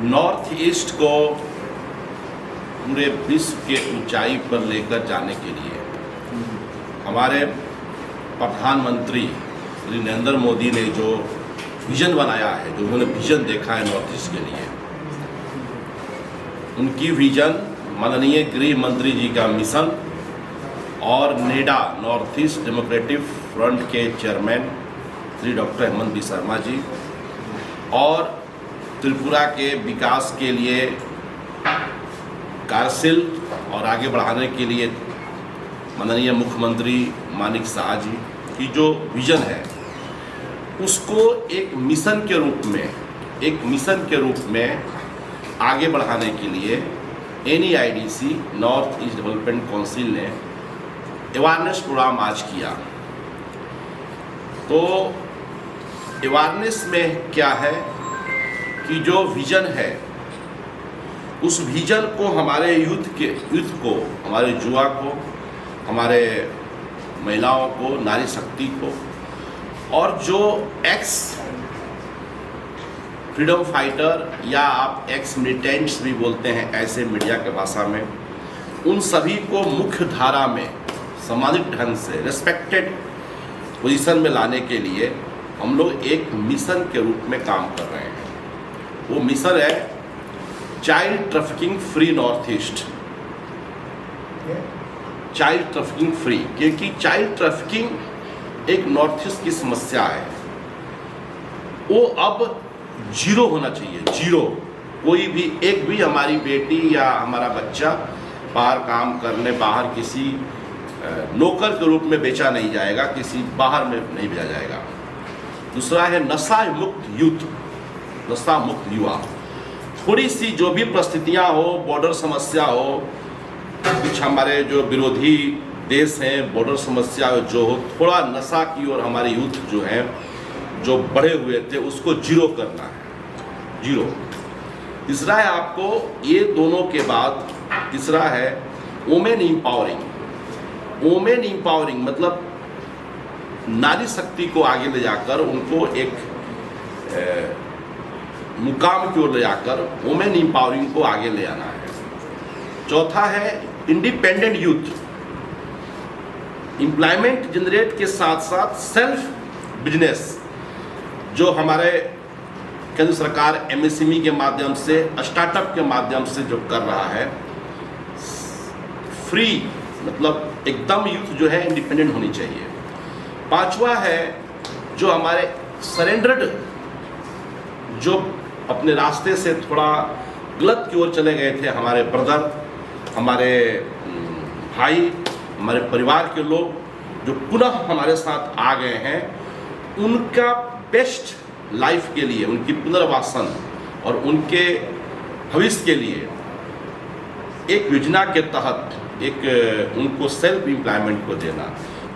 North east को पूरे विश्व के ऊंचाई पर लेकर जाने के लिए हमारे प्रधानमंत्री श्री नरेंद्र मोदी ने जो विजन बनाया है, जो उन्होंने विजन देखा है नॉर्थ ईस्ट के लिए, उनकी विजन माननीय गृह मंत्री जी का मिशन और NEDA north east democratic front के चेयरमैन श्री डॉक्टर हेमंत बिस्वा शर्मा जी और त्रिपुरा के विकास के लिए कार्यशील और आगे बढ़ाने के लिए माननीय मुख्यमंत्री मानिक शाह जी की जो विजन है, उसको एक मिशन के रूप में आगे बढ़ाने के लिए NEIDC north east development council ने अवेयरनेस प्रोग्राम आज किया। तो अवेयरनेस में क्या है कि जो विजन है, उस विजन को हमारे यूथ को, हमारे युवा को, हमारे महिलाओं को, नारी शक्ति को और जो एक्स फ्रीडम फाइटर या आप एक्स मिलिटेंट्स भी बोलते हैं ऐसे मीडिया के भाषा में, उन सभी को मुख्य धारा में सम्मानित ढंग से रेस्पेक्टेड पोजीशन में लाने के लिए हम लोग एक मिशन के रूप में काम कर रहे हैं। वो मिशन है child trafficking free north east. Child trafficking free, क्योंकि चाइल्ड ट्रैफिकिंग एक नॉर्थ ईस्ट की समस्या है। वो अब जीरो होना चाहिए, जीरो। कोई भी एक भी हमारी बेटी या हमारा बच्चा बाहर काम करने, बाहर किसी नौकर के रूप में बेचा नहीं जाएगा, किसी बाहर में नहीं भेजा जाएगा। दूसरा है नशा मुक्त यूथ, नशा मुक्त युवा। थोड़ी सी जो भी परिस्थितियां हो, बॉर्डर समस्या हो, कुछ हमारे जो विरोधी देश हैं, बॉर्डर समस्या जो हो, थोड़ा नशा की ओर हमारे यूथ जो हैं, जो बढ़े हुए थे, उसको जीरो करना है, जीरो। तीसरा है आपको ये दोनों के बाद तीसरा है वुमेन इंपावरिंग। वुमेन इंपावरिंग मतलब नारी शक्ति को आगे ले जाकर उनको एक मुकाम की ओर ले जाकर वुमेन इंपावरिंग को आगे ले आना है। चौथा है इंडिपेंडेंट यूथ, एम्प्लॉयमेंट जनरेट के साथ साथ सेल्फ बिजनेस, जो हमारे केंद्र सरकार MSME के माध्यम से, स्टार्टअप के माध्यम से जो कर रहा है, फ्री मतलब एकदम यूथ जो है इंडिपेंडेंट होनी चाहिए। पांचवा है जो हमारे सरेंडर्ड, जो अपने रास्ते से थोड़ा गलत की ओर चले गए थे, हमारे ब्रदर, हमारे भाई, हमारे परिवार के लोग जो पुनः हमारे साथ आ गए हैं, उनका बेस्ट लाइफ के लिए, उनकी पुनर्वासन और उनके भविष्य के लिए एक योजना के तहत एक उनको सेल्फ एम्प्लॉयमेंट को देना।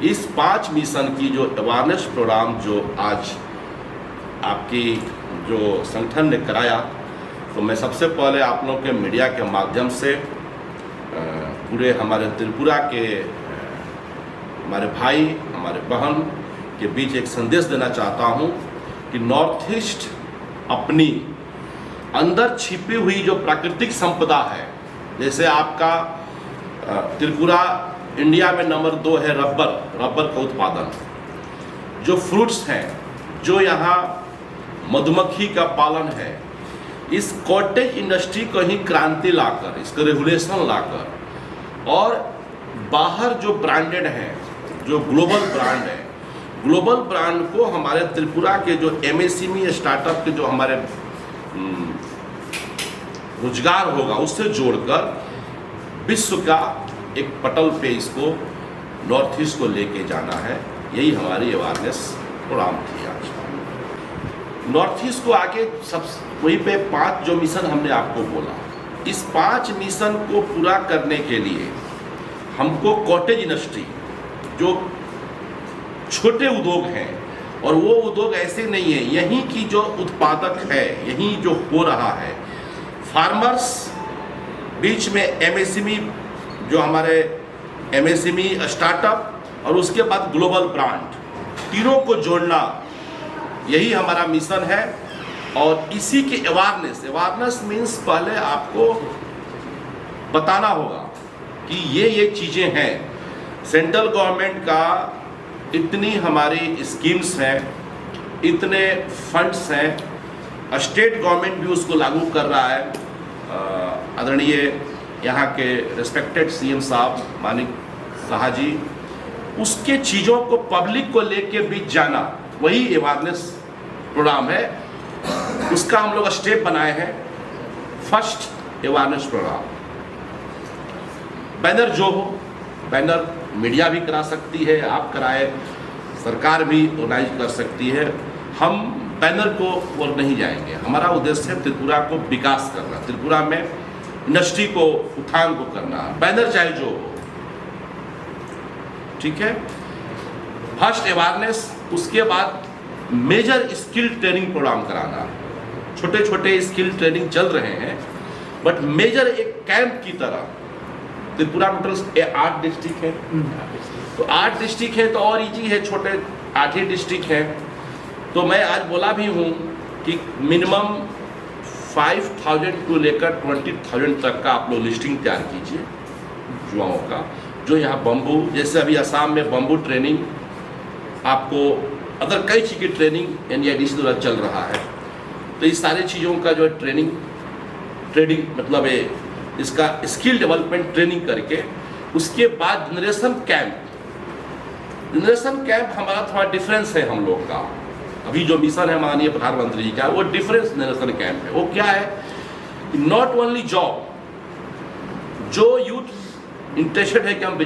इस 5 मिशन की जो अवेयरनेस प्रोग्राम जो आज आपकी जो संगठन ने कराया, तो मैं सबसे पहले आप लोगों के मीडिया के माध्यम से पूरे हमारे त्रिपुरा के हमारे भाई, हमारे बहन के बीच एक संदेश देना चाहता हूं कि नॉर्थ ईस्ट अपनी अंदर छिपी हुई जो प्राकृतिक संपदा है, जैसे आपका त्रिपुरा इंडिया में नंबर 2 है रबर का उत्पादन, जो फ्रूट्स हैं, जो यहाँ मधुमक्खी का पालन है, इस कॉटेज इंडस्ट्री को ही क्रांति लाकर, इसको रेगुलेशन लाकर, और बाहर जो ब्रांडेड हैं, जो ग्लोबल ब्रांड है, ग्लोबल ब्रांड को हमारे त्रिपुरा के जो MSME स्टार्टअप के जो हमारे रोजगार होगा, उससे जोड़कर विश्व का एक पटल पे इसको नॉर्थ ईस्ट को लेके जाना है। यही हमारी अवेयरनेस प्रोग्राम थी आज। नॉर्थ ईस्ट को आगे सब वहीं पे 5 जो मिशन हमने आपको बोला, इस 5 मिशन को पूरा करने के लिए हमको कॉटेज इंडस्ट्री, जो छोटे उद्योग हैं, और वो उद्योग ऐसे नहीं है, यहीं की जो उत्पादक है, यहीं जो हो रहा है, फार्मर्स बीच में MSME, जो हमारे MSME स्टार्टअप और उसके बाद ग्लोबल ब्रांड, तीनों को जोड़ना, यही हमारा मिशन है। और इसी के अवेयरनेस मीन्स पहले आपको बताना होगा कि ये चीज़ें हैं। सेंट्रल गवर्नमेंट का इतनी हमारी स्कीम्स हैं, इतने फंड्स हैं, स्टेट गवर्नमेंट भी उसको लागू कर रहा है। आदरणीय यहाँ के रिस्पेक्टेड सीएम साहब मानिक साहा जी, उसके चीज़ों को पब्लिक को लेके भी जाना, वही अवेयरनेस प्रोग्राम है। उसका हम लोग स्टेप बनाए हैं। फर्स्ट अवेयरनेस प्रोग्राम, बैनर जो हो, बैनर मीडिया भी करा सकती है, आप कराए, सरकार भी ऑर्गेनाइज कर सकती है। हम बैनर को और नहीं जाएंगे। हमारा उद्देश्य है त्रिपुरा को विकास करना, त्रिपुरा में इंडस्ट्री को उत्थान को करना। बैनर चाहे जो हो, ठीक है। फर्स्ट अवेयरनेस, उसके बाद मेजर स्किल ट्रेनिंग प्रोग्राम कराना। छोटे छोटे स्किल ट्रेनिंग चल रहे हैं, बट मेजर एक कैंप की तरह। त्रिपुरा में टोटल 8 डिस्ट्रिक्ट है, तो 8 डिस्ट्रिक्ट है तो और इजी है, छोटे 8 ही डिस्ट्रिक्ट है। तो मैं आज बोला भी हूँ कि मिनिमम 5,000 को लेकर 20,000 तक का आप लोग लिस्टिंग तैयार कीजिए युवाओं का, जो यहाँ बम्बू, जैसे अभी असम में बम्बू ट्रेनिंग, आपको अदर कई चीज़ की ट्रेनिंग NIDC द्वारा चल रहा है। तो इस सारी चीज़ों का जो है ट्रेनिंग मतलब है, इसका स्किल डेवलपमेंट ट्रेनिंग करके उसके बाद जनरेशन कैंप हमारा थोड़ा डिफरेंस है हम लोग का। अभी जो मिशन है माननीय प्रधानमंत्री जी का, वो डिफरेंस जनरेशन कैंप है। वो क्या है, नॉट ओनली जॉब, जो यूथ इंटरेस्टेड है कि हम